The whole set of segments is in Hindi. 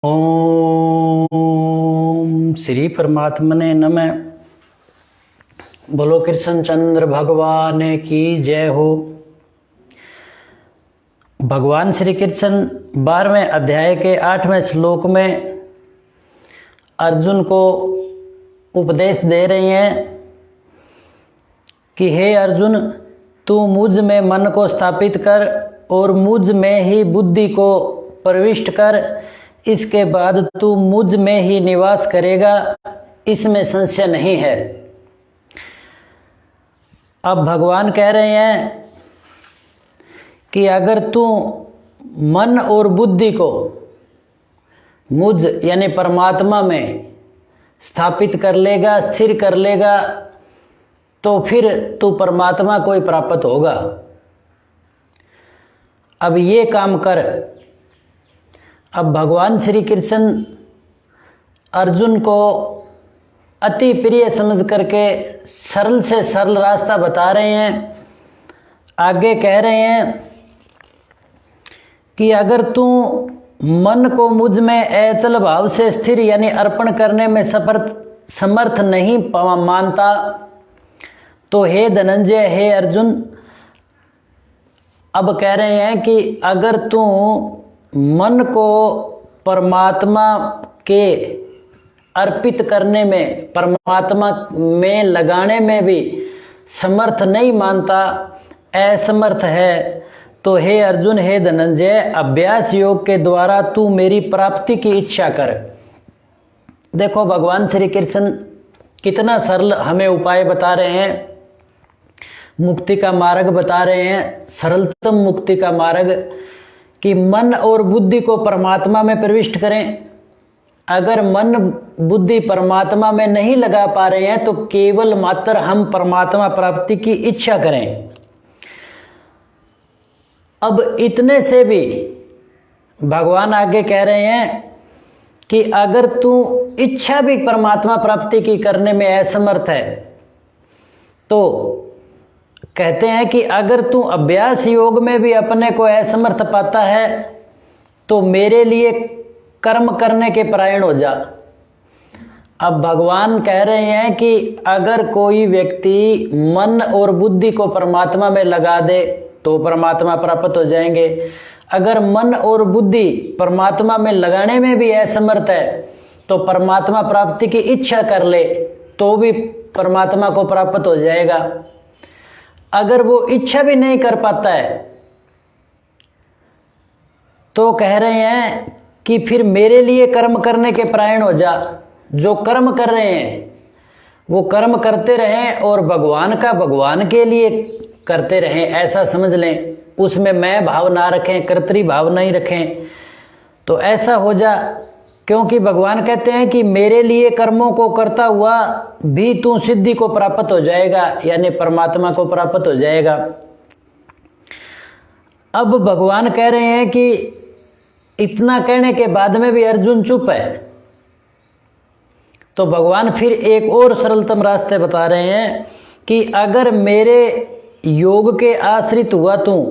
ओम श्री परमात्मने नमः। बोलो कृष्ण चंद्र भगवान की जय हो। भगवान श्री कृष्ण 12वें अध्याय के 8वें श्लोक में अर्जुन को उपदेश दे रही हैं कि हे अर्जुन, तू मुझ में मन को स्थापित कर और मुझ में ही बुद्धि को प्रविष्ट कर, इसके बाद तू मुझ में ही निवास करेगा, इसमें संशय नहीं है। अब भगवान कह रहे हैं कि अगर तू मन और बुद्धि को मुझ यानी परमात्मा में स्थापित कर लेगा, स्थिर कर लेगा, तो फिर तू परमात्मा को ही प्राप्त होगा। अब ये काम कर। अब भगवान श्री कृष्ण अर्जुन को अति प्रिय समझ करके सरल से सरल रास्ता बता रहे हैं। आगे कह रहे हैं कि अगर तू मन को मुझ में अचल भाव से स्थिर यानी अर्पण करने में समर्थ नहीं मानता, तो हे धनंजय, हे अर्जुन, अब कह रहे हैं कि अगर तू मन को परमात्मा के अर्पित करने में, परमात्मा में लगाने में भी समर्थ नहीं मानता, असमर्थ है, तो हे अर्जुन, हे धनंजय, अभ्यास योग के द्वारा तू मेरी प्राप्ति की इच्छा कर। देखो भगवान श्री कृष्ण कितना सरल हमें उपाय बता रहे हैं, मुक्ति का मार्ग बता रहे हैं, सरलतम मुक्ति का मार्ग, कि मन और बुद्धि को परमात्मा में प्रविष्ट करें। अगर मन बुद्धि परमात्मा में नहीं लगा पा रहे हैं तो केवल मात्र हम परमात्मा प्राप्ति की इच्छा करें। अब इतने से भी भगवान आगे कह रहे हैं कि अगर तू इच्छा भी परमात्मा प्राप्ति की करने में असमर्थ है, तो कहते हैं कि अगर तू अभ्यास योग में भी अपने को असमर्थ पाता है, तो मेरे लिए कर्म करने के परायण हो जा। अब भगवान कह रहे हैं कि अगर कोई व्यक्ति मन और बुद्धि को परमात्मा में लगा दे तो परमात्मा प्राप्त हो जाएंगे। अगर मन और बुद्धि परमात्मा में लगाने में भी असमर्थ है, तो परमात्मा प्राप्ति की इच्छा कर ले तो भी परमात्मा को प्राप्त हो जाएगा। अगर वो इच्छा भी नहीं कर पाता है, तो कह रहे हैं कि फिर मेरे लिए कर्म करने के परायण हो जा। जो कर्म कर रहे हैं वो कर्म करते रहें और भगवान का भगवान के लिए करते रहें, ऐसा समझ लें। उसमें मैं भाव ना रखें, कर्तरी भाव नहीं रखें, तो ऐसा हो जा। क्योंकि भगवान कहते हैं कि मेरे लिए कर्मों को करता हुआ भी तू सिद्धि को प्राप्त हो जाएगा, यानी परमात्मा को प्राप्त हो जाएगा। अब भगवान कह रहे हैं कि इतना कहने के बाद में भी अर्जुन चुप है, तो भगवान फिर एक और सरलतम रास्ते बता रहे हैं कि अगर मेरे योग के आश्रित हुआ तू,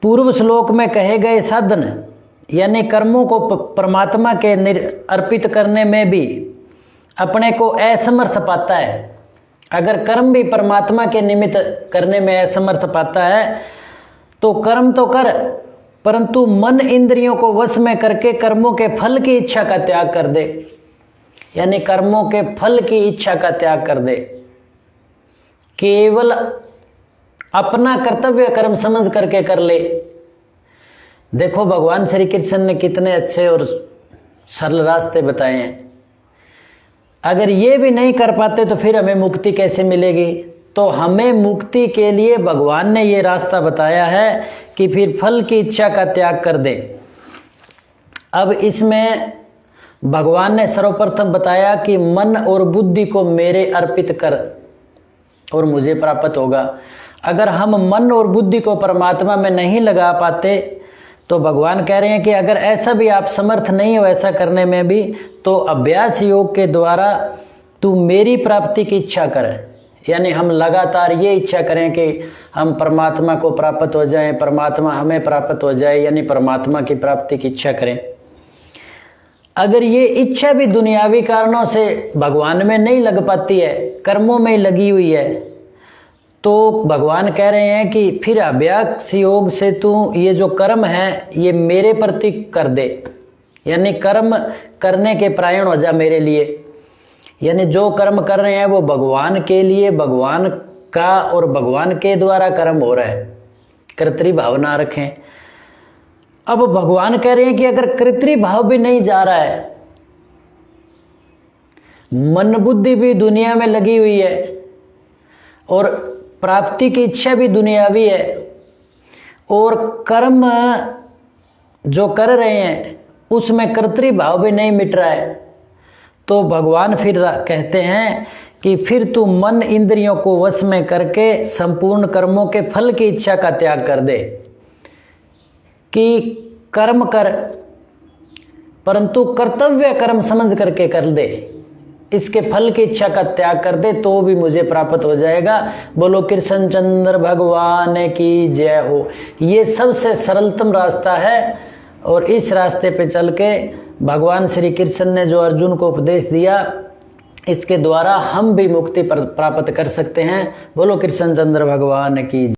पूर्व श्लोक में कहे गए साधन यानी कर्मों को परमात्मा के अर्पित करने में भी अपने को असमर्थ पाता है, अगर कर्म भी परमात्मा के निमित्त करने में असमर्थ पाता है, तो कर्म तो कर, परंतु मन इंद्रियों को वश में करके कर्मों के फल की इच्छा का त्याग कर दे, यानी कर्मों के फल की इच्छा का त्याग कर दे। केवल अपना कर्तव्य कर्म समझ करके कर ले। देखो भगवान श्री कृष्ण ने कितने अच्छे और सरल रास्ते बताए हैं। अगर ये भी नहीं कर पाते तो फिर हमें मुक्ति कैसे मिलेगी? तो हमें मुक्ति के लिए भगवान ने ये रास्ता बताया है कि फिर फल की इच्छा का त्याग कर दे। अब इसमें भगवान ने सर्वप्रथम बताया कि मन और बुद्धि को मेरे अर्पित कर और मुझे प्राप्त होगा। अगर हम मन और बुद्धि को परमात्मा में नहीं लगा पाते, तो भगवान कह रहे हैं कि अगर ऐसा भी आप समर्थ नहीं हो ऐसा करने में भी, तो अभ्यास योग के द्वारा तू मेरी प्राप्ति की इच्छा कर। यानी हम लगातार ये इच्छा करें कि हम परमात्मा को प्राप्त हो जाएं, परमात्मा हमें प्राप्त हो जाए, यानी परमात्मा की प्राप्ति की इच्छा करें। अगर ये इच्छा भी दुनियावी कारणों से भगवान में नहीं लग पाती है, कर्मों में लगी हुई है, तो भगवान कह रहे हैं कि फिर अभ्यास योग से तू ये जो कर्म है ये मेरे प्रति कर दे, यानी कर्म करने के परायण हो जा मेरे लिए। यानी जो कर्म कर रहे हैं वो भगवान के लिए, भगवान का और भगवान के द्वारा कर्म हो रहा है, कर्तृ भाव ना रखें। अब भगवान कह रहे हैं कि अगर कर्तृ भाव भी नहीं जा रहा है, मन बुद्धि भी दुनिया में लगी हुई है और प्राप्ति की इच्छा भी दुनियावी है और कर्म जो कर रहे हैं उसमें कर्तृ भाव भी नहीं मिट रहा है, तो भगवान फिर कहते हैं कि फिर तू मन इंद्रियों को वश में करके संपूर्ण कर्मों के फल की इच्छा का त्याग कर दे। कि कर्म कर परंतु कर्तव्य कर्म समझ करके कर दे, इसके फल की इच्छा का त्याग कर दे तो भी मुझे प्राप्त हो जाएगा। बोलो कृष्ण चंद्र भगवान की जय हो। ये सबसे सरलतम रास्ता है और इस रास्ते पे चल के भगवान श्री कृष्ण ने जो अर्जुन को उपदेश दिया, इसके द्वारा हम भी मुक्ति प्राप्त कर सकते हैं। बोलो कृष्ण चंद्र भगवान की।